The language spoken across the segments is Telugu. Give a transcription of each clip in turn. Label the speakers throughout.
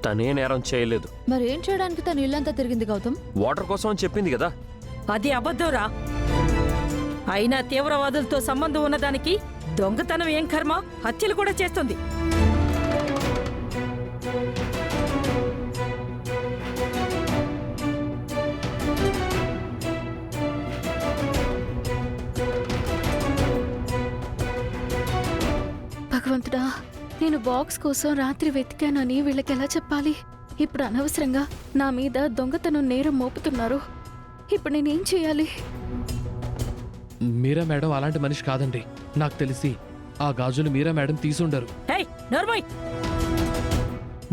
Speaker 1: తనే నేరం చేయలేదు.
Speaker 2: మరేం చేయడానికి తను ఇల్లంతా తిరిగింది గౌతమ్?
Speaker 1: వాటర్ కోసం అని చెప్పింది కదా.
Speaker 3: అది అబద్ధంరా. అయినా తీవ్రవాదులతో సంబంధం ఉన్నదానికి దొంగతనం ఏం కర్మ, హత్యలు కూడా చేస్తుంది.
Speaker 2: భగవంతుడా, నేను బాక్స్ కోసం రాత్రి వెతికానని వీళ్ళకెలా చెప్పాలి? ఇప్పుడు అనవసరంగా నా మీద దొంగతనం నేరం మోపుతున్నారు. ఇప్పుడు నేనేం చేయాలి?
Speaker 4: మీరా మేడం అలాంటి మనిషి కాదండి. నాకు తెలిసి ఆ గాజులు మీరా మేడం తీసుండరు.
Speaker 3: హేయ్ నోర్మోయ్,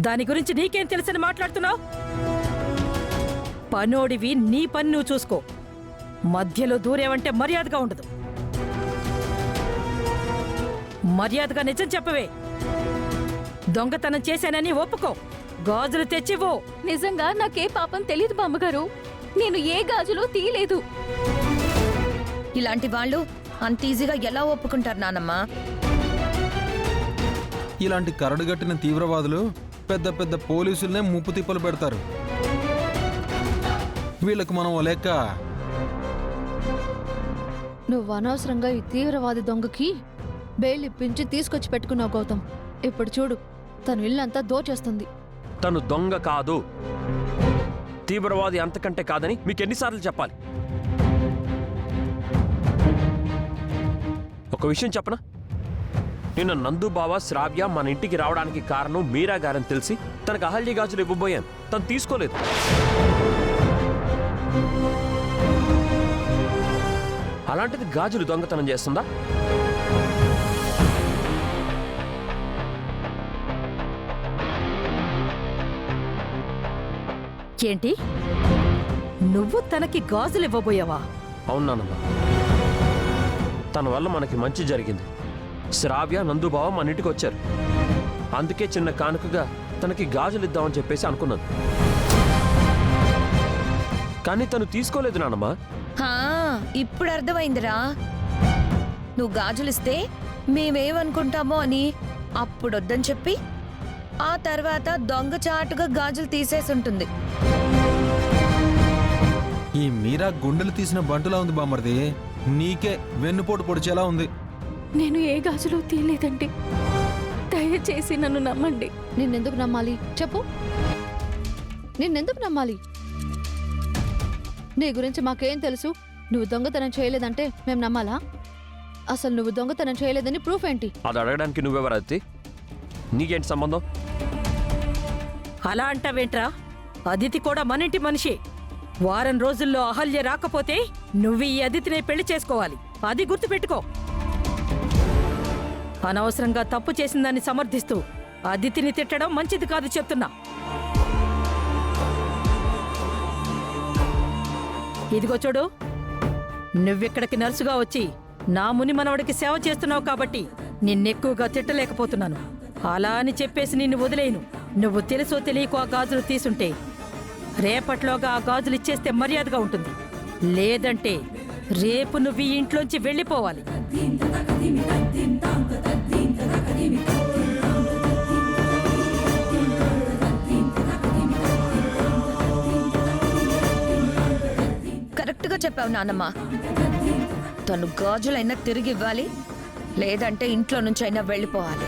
Speaker 3: దాని గురించి నీకేం తెలుసని మాట్లాడుతున్నావు? పనోడివి, నీ పని నువ్వు చూసుకో. మధ్యలో దూరేవంటే మర్యాదగా ఉండదు. మర్యాదగా నిజం చెప్పవే. దొంగతనం చేశానని ఒప్పుకో. గాజులు తెచ్చివో.
Speaker 2: నిజంగా నాకే పాపం తెలియదు బామ్మగారు. నేను ఏ గాజులు తీయలేదు.
Speaker 5: ఇలాంటి వాళ్ళు అంత ఈజీగా ఎలా ఒప్పుకుంటారు నానమ్మా?
Speaker 6: ఇలాంటి కరడుగట్టిన తీవ్రవాదులు పెద్ద పెద్ద పోలీసులనే ముప్పు తిప్పలు పెడతారు. వీళ్ళకు మనం లెక్క.
Speaker 2: నువ్వు అనవసరంగా ఈ తీవ్రవాది దొంగకి బెయిల్ ఇప్పించి తీసుకొచ్చి పెట్టుకున్నావు గౌతమ్. ఇప్పుడు చూడు, తను ఇల్లంతా దోచేస్తుంది.
Speaker 1: తను దొంగ కాదు, తీవ్రవాది అంతకంటే కాదని మీకెన్నిసార్లు చెప్పాలి? ఒక విషయం చెప్పనా? నిన్న నందు బావ శ్రావ్య మన ఇంటికి రావడానికి కారణం మీరా గారని తెలిసి తనకు అహల్య గాజులు ఇవ్వబోయాను. తను తీసుకోలేదు. అలాంటిది గాజులు దొంగతనం చేస్తుందా?
Speaker 3: ఏంటి, నువ్వు తనకి గాజులు ఇవ్వబోయావా?
Speaker 1: అవునానమ్మా, తన వల్ల మనకి మంచి జరిగింది. శ్రావ్య నందుబావ మన ఇంటికి వచ్చారు. అందుకే చిన్న కానుకగా తనకి గాజులు ఇద్దామని చెప్పేసి అనుకున్నాను. కానీ తను తీసుకోలేదు నానమ్మా.
Speaker 5: ఇప్పుడు అర్థమైందిరా. నువ్వు గాజులిస్తే మేమేమనుకుంటామో అని అప్పుడొద్దని చెప్పి ఆ తర్వాత దొంగచాటుగా గాజులు తీసేసుంటుంది.
Speaker 6: ఈ మీరా గుండెలు తీసిన బంటులా ఉంది బామ్మర్ది. నీకే వెన్నుపోటు పొడిచేలా ఉంది.
Speaker 2: నేను ఏ గాజులు తీయలేదండి. దయచేసి నన్ను నమ్మండి. నిన్నెందుకు నమ్మాలి చెప్పు? నిన్నెందుకు నమ్మాలి? నీ గురించి మాకేం తెలుసు? నువ్వు దొంగతనం చేయలేదంటే మేము నమ్మాలా? అసలు నువ్వు దొంగతనం చేయలేదని ప్రూఫ్ ఏంటి?
Speaker 1: అది అడగడానికి నువ్వెవరు అదితి? నీకేంటి సంబంధం?
Speaker 3: అలా అంటావేంట్రా? అదితి కూడా మనింటి మనిషి. వారం రోజుల్లో అహల్య రాకపోతే నువ్వు ఈ అదితినే పెళ్లి చేసుకోవాలి. అది గుర్తుపెట్టుకో. అనవసరంగా తప్పు చేసిందాన్ని సమర్థిస్తూ అదితిని తిట్టడం మంచిది కాదు చెప్తున్నా. ఇదిగో చూడు, నువ్విక్కడికి నర్సుగా వచ్చి నా ముని మనవడికి సేవ చేస్తున్నావు కాబట్టి నిన్నెక్కువగా తిట్టలేకపోతున్నాను. అలా అని చెప్పేసి నిన్ను వదిలేను. నువ్వు తెలుసో తెలియకో ఆ గాజులు తీసుంటే రేపట్లోగా ఆ గాజులు ఇచ్చేస్తే మర్యాదగా ఉంటుంది. లేదంటే రేపు నువ్వు ఈ ఇంట్లోంచి వెళ్ళిపోవాలి.
Speaker 5: కరెక్ట్గా చెప్పావు నానమ్మా. తను గాజులైనా తిరిగి ఇవ్వాలి, లేదంటే ఇంట్లో నుంచి అయినా వెళ్ళిపోవాలి.